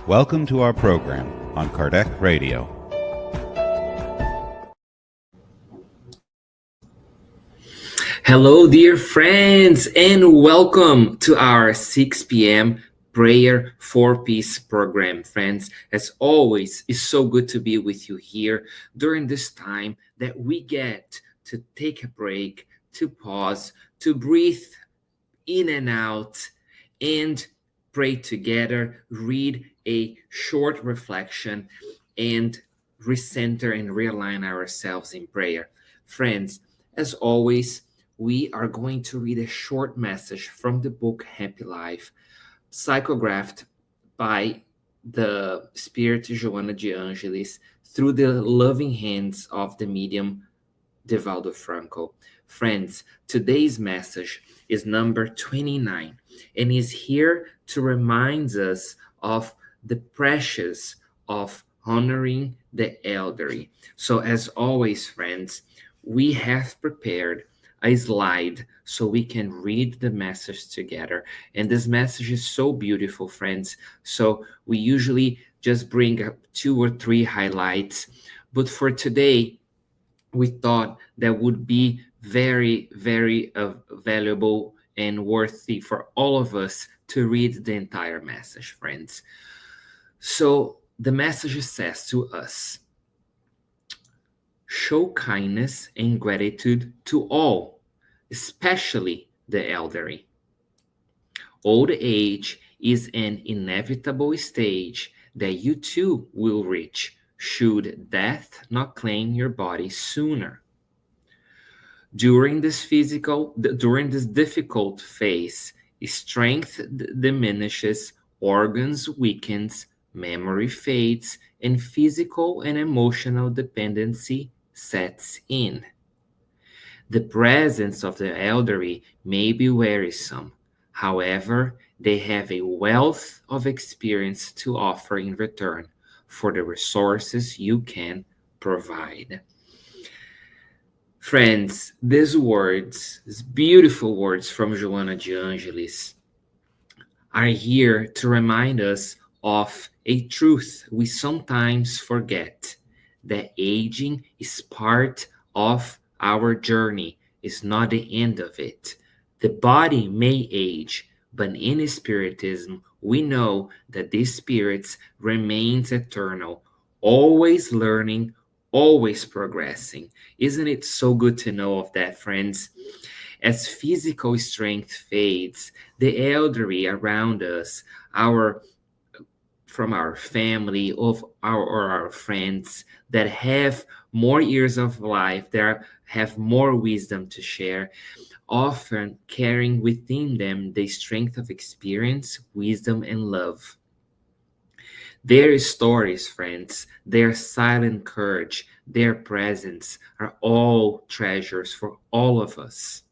Welcome to our program on Kardec Radio. Hello, dear friends, and welcome to our 6 p.m. Prayer for Peace program. Friends, as always, it's so good to be with you here during this time that we get to take a break, to pause, to breathe in and out, and pray together, read a short reflection, and recenter and realign ourselves in prayer. Friends, as always, we are going to read a short message from the book Happy Life, psychographed by the spirit Joanna de Angelis through the loving hands of the medium Divaldo Franco. Friends, today's message is number 29 and is here to remind us of the precious of honoring the elderly. So, as always, friends, we have prepared a slide so we can read the message together. And this message is so beautiful, friends. So, we usually just bring up 2 or 3 highlights. But for today, we thought that would be very, very valuable and worthy for all of us to read the entire message, friends. So the message says to us, show kindness and gratitude to all, especially the elderly. Old age is an inevitable stage that you too will reach should death not claim your body sooner. During this difficult phase, strength diminishes, organs weakens, memory fades, and physical and emotional dependency sets in. The presence of the elderly may be wearisome. However, they have a wealth of experience to offer in return for the resources you can provide. Friends, these beautiful words from Joanna de Angelis, are here to remind us of a truth we sometimes forget, that aging is part of our journey, is not the end of it. The body may age, but in Spiritism, we know that these spirits remains eternal, always learning, always progressing. Isn't it so good to know of that, friends? As physical strength fades, the elderly around us, our from our family or our friends that have more years of life, that have more wisdom to share, often carrying within them the strength of experience, wisdom, and love. Their stories, friends, their silent courage, their presence are all treasures for all of us.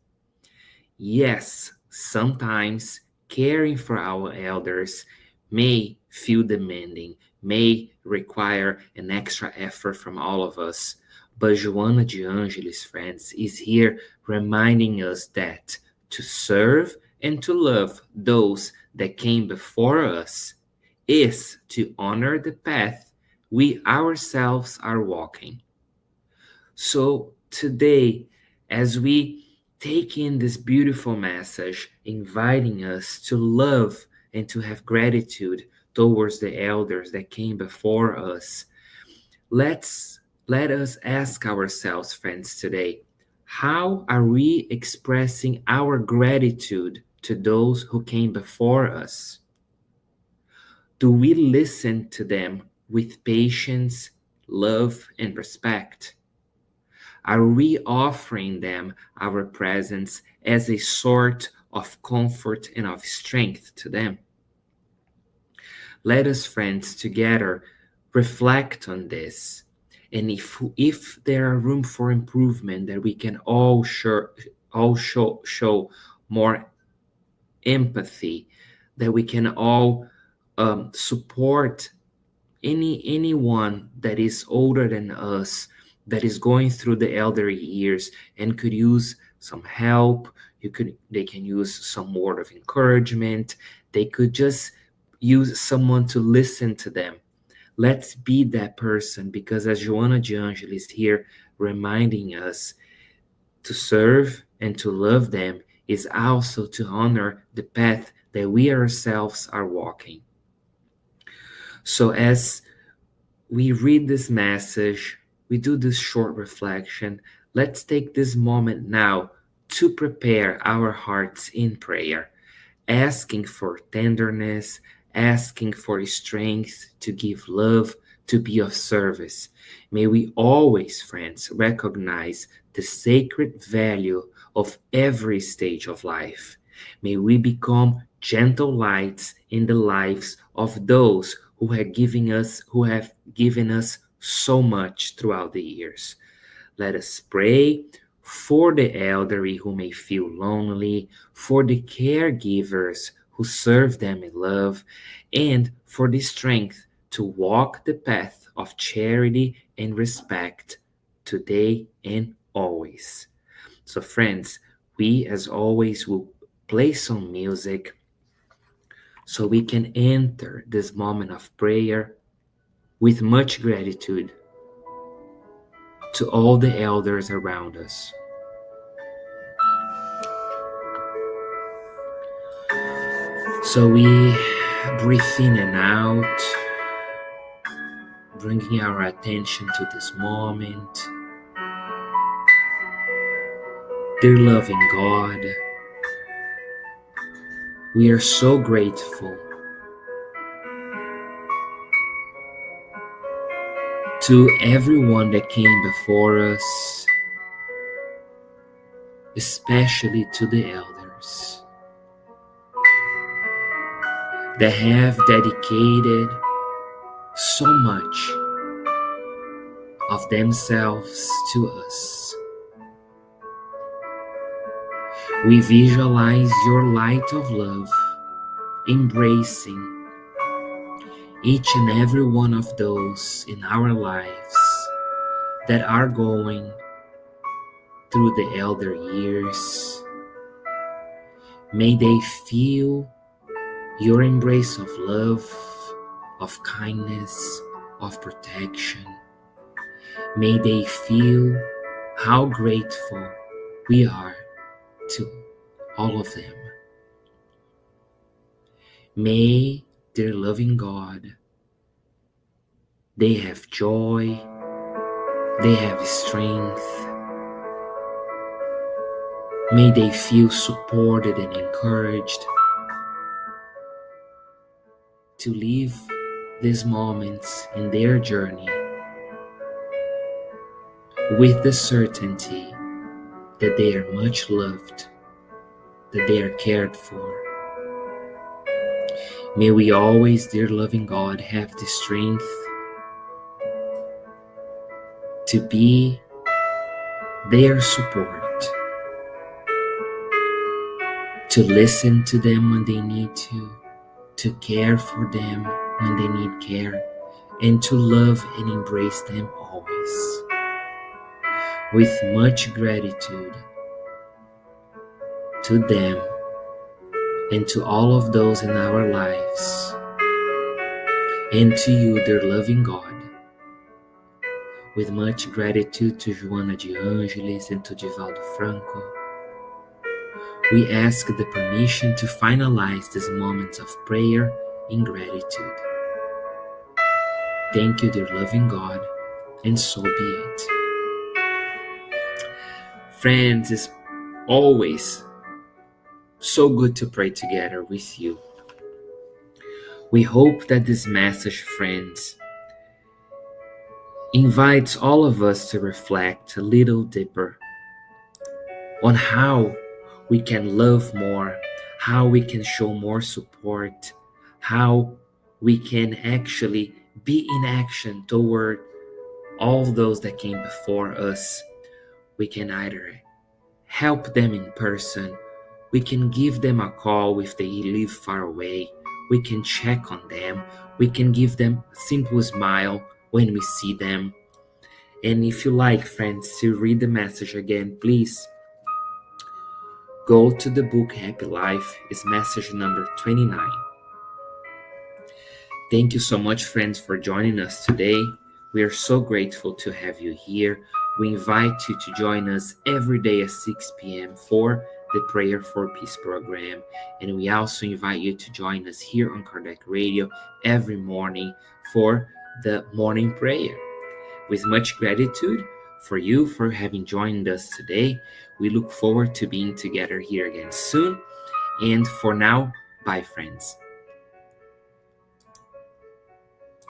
Yes, sometimes caring for our elders may feel demanding, may require an extra effort from all of us. But Joanna de Angelis, friends, is here reminding us that to serve and to love those that came before us is to honor the path we ourselves are walking. So today, as we take in this beautiful message inviting us to love and to have gratitude towards the elders that came before us, let us ask ourselves, friends, today, how are we expressing our gratitude to those who came before us? Do we listen to them with patience, love, and respect? Are we offering them our presence as a sort of comfort and of strength to them? Let us, friends, together reflect on this. And if there are room for improvement, that we can all show more empathy, that we can all support anyone that is older than us, that is going through the elderly years and could use some help. They can use some word of encouragement. They could just use someone to listen to them. Let's be that person, because as Joanna de Angelis here reminding us, to serve and to love them is also to honor the path that we ourselves are walking. So as we read this message, we do this short reflection, let's take this moment now to prepare our hearts in prayer, asking for tenderness, asking for strength to give love, to be of service. May we always, friends, recognize the sacred value of every stage of life. May we become gentle lights in the lives of those who have given us so much throughout the years. Let us pray for the elderly who may feel lonely, for the caregivers who serve them in love, and for the strength to walk the path of charity and respect today and always. So, friends, we as always will play some music so we can enter this moment of prayer with much gratitude to all the elders around us. So we breathe in and out, bringing our attention to this moment. Dear loving God, we are so grateful to everyone that came before us, especially to the elders that have dedicated so much of themselves to us. We visualize your light of love embracing each and every one of those in our lives that are going through the elder years. May they feel your embrace of love, of kindness, of protection. May they feel how grateful we are to all of them. May, dear loving God, they have joy, they have strength. May they feel supported and encouraged to live these moments in their journey with the certainty that they are much loved, that they are cared for. May we always, dear loving God, have the strength to be their support, to listen to them when they need to care for them when they need care, and to love and embrace them always. With much gratitude to them and to all of those in our lives, and to you, dear loving God, with much gratitude to Joanna de Angelis and to Divaldo Franco, we ask the permission to finalize these moments of prayer in gratitude. Thank you, dear loving God, and so be it. Friends, it's always so good to pray together with you. We hope that this message, friends, invites all of us to reflect a little deeper on how we can love more, how we can show more support, how we can actually be in action toward all those that came before us. We can either help them in person, we can give them a call if they live far away, we can check on them, we can give them a simple smile when we see them. And if you like, friends, to read the message again, please go to the book Happy Life. It's message number 29. Thank you so much, friends, for joining us today. We are so grateful to have you here. We invite you to join us every day at 6 p.m. for the Prayer for Peace program. And we also invite you to join us here on Kardec Radio every morning for the morning prayer. With much gratitude for you for having joined us today, we look forward to being together here again soon. And for now, bye, friends.